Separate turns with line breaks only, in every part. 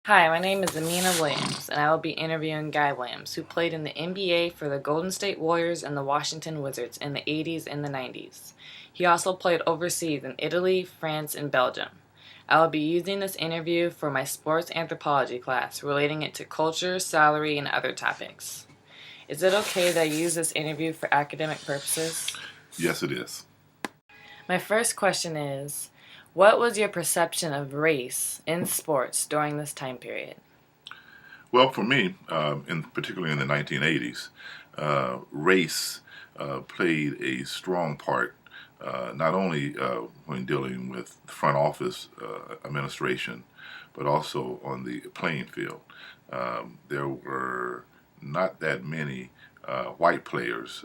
Hi, my name is Amina Williams, and I will be interviewing Guy Williams, who played in the NBA for the Golden State Warriors and the Washington Wizards in the 80s and the 90s. He also played overseas in Italy, France, and Belgium. I will be using this interview for my sports anthropology class, relating it to culture, salary, and other topics. Is it okay that I use this interview for academic purposes?
Yes, it is.
My first question is, what was your perception of race in sports during this time period?
Well, for me, particularly in the 1980s, race played a strong part, not only when dealing with front office administration, but also on the playing field. There were not that many white players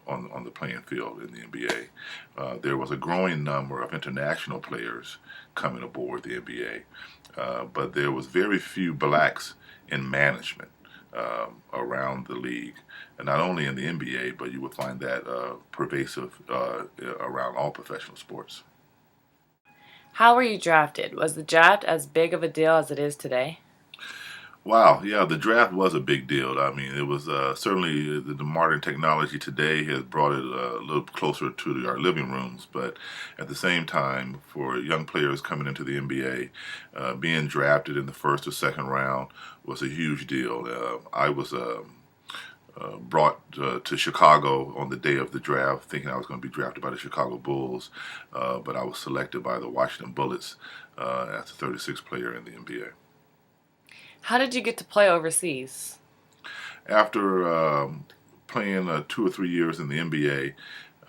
on the playing field in the NBA. There was a growing number of international players coming aboard the NBA, but there was very few blacks in management around the league, and not only in the NBA, but you would find that pervasive around all professional sports.
How were you drafted? Was the draft as big of a deal as it is today?
Wow, yeah, the draft was a big deal. I mean, it was certainly the modern technology today has brought it a little closer to our living rooms. But at the same time, for young players coming into the NBA, being drafted in the first or second round was a huge deal. I was brought to Chicago on the day of the draft, thinking I was going to be drafted by the Chicago Bulls, but I was selected by the Washington Bullets as the 36th player in the NBA.
How did you get to play overseas?
After playing 2 or 3 years in the NBA,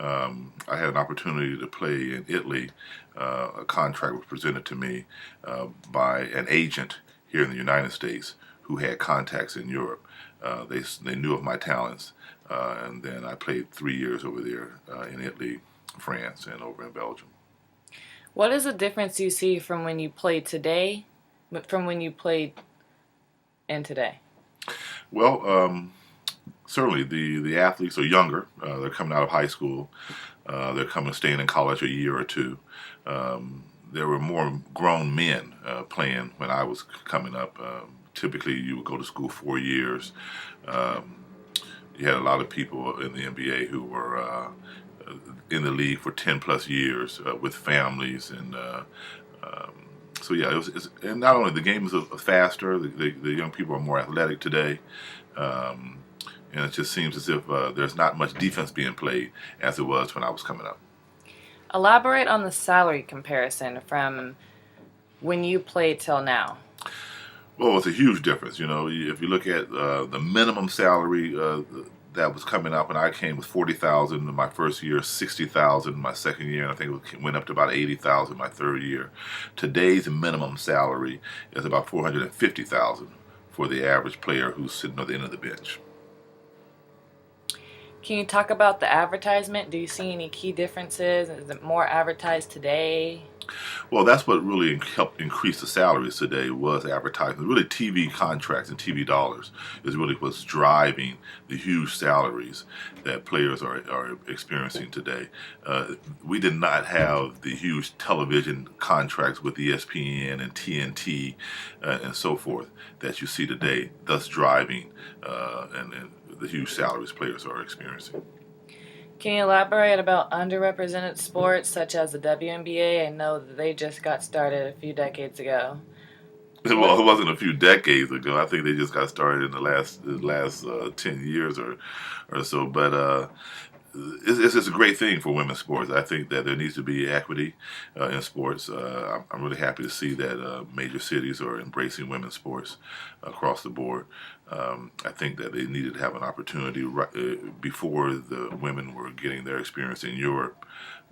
I had an opportunity to play in Italy. A contract was presented to me by an agent here in the United States who had contacts in Europe. They knew of my talents, and then I played 3 years over there in Italy, France, and over in Belgium.
What is the difference you see from when you played today, from when you played and today?
Well, certainly the athletes are younger. They're coming out of high school. They're coming staying in college a year or two. There were more grown men playing when I was coming up. Typically, you would go to school 4 years. Um, you had a lot of people in the NBA who were in the league for 10 plus years with families and. So yeah, and not only the game is faster, the young people are more athletic today, um, and it just seems as if there's not much defense being played as it was when I was coming up.
Elaborate on the salary comparison from when you played till now.
Well, it's a huge difference. You know, if you look at the minimum salary that was coming up when I came was 40,000 in my first year, 60,000 my second year, and I think it went up to about 80,000 my third year. Today's minimum salary is about 450,000 for the average player who's sitting at the end of the bench.
Can you talk about the advertisement? Do you see any key differences? Is it more advertised today?
Well, that's what really helped increase the salaries today was advertising. Really, TV contracts and TV dollars is really what's driving the huge salaries that players are experiencing today. We did not have the huge television contracts with ESPN and TNT and so forth that you see today, thus driving and the huge salaries players are experiencing.
Can you elaborate about underrepresented sports such as the WNBA? I know that they just got started a few decades ago.
Well,
What
it wasn't a few decades ago. I think they just got started in the last 10 years or so. But it's just a great thing for women's sports. I think that there needs to be equity in sports. I'm really happy to see that major cities are embracing women's sports across the board. I think that they needed to have an opportunity before the women were getting their experience in Europe.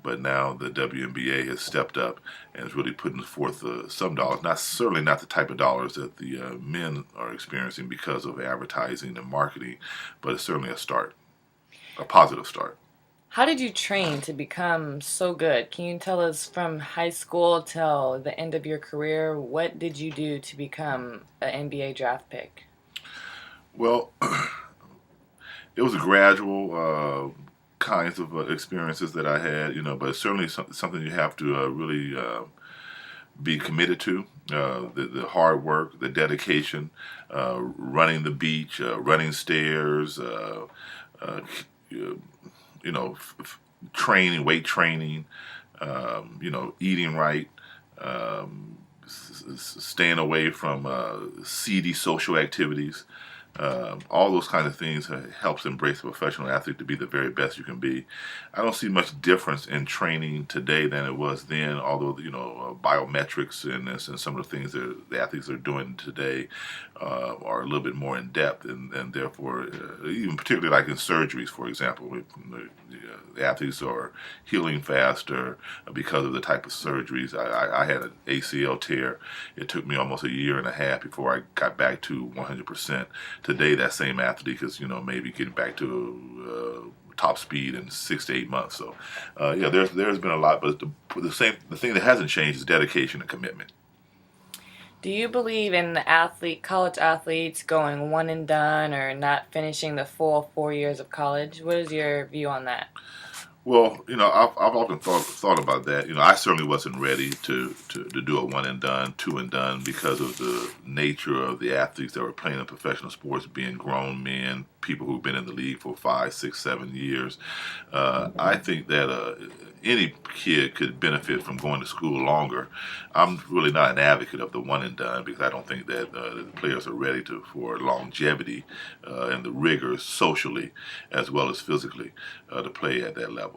But now the WNBA has stepped up and is really putting forth some dollars. Not certainly not the type of dollars that the men are experiencing because of advertising and marketing, but it's certainly a start, a positive start.
How did you train to become so good? Can you tell us from high school till the end of your career, what did you do to become an NBA draft pick?
Well, it was a gradual kinds of experiences that I had, but it's certainly something you have to really be committed to. The hard work, the dedication, running the beach, running stairs, uh, training, weight training, eating right, staying away from seedy social activities. All those kind of things helps embrace a professional athlete to be the very best you can be. I don't see much difference in training today than it was then, although biometrics and some of the things that the athletes are doing today are a little bit more in depth, and therefore, even particularly like in surgeries, for example, the athletes are healing faster because of the type of surgeries. I had an ACL tear. It took me almost a year and a half before I got back to 100%. Today, that same athlete is, maybe getting back to top speed in 6 to 8 months. So, there's been a lot, but the thing that hasn't changed is dedication and commitment.
Do you believe in college athletes going one and done or not finishing the full 4 years of college? What is your view on that?
Well, I've often thought about that. I certainly wasn't ready to do a one and done, two and done because of the nature of the athletes that were playing in professional sports, being grown men, people who've been in the league for 5, 6, 7 years. I think that any kid could benefit from going to school longer. I'm really not an advocate of the one and done because I don't think that the players are ready for longevity and the rigors socially as well as physically to play at that level.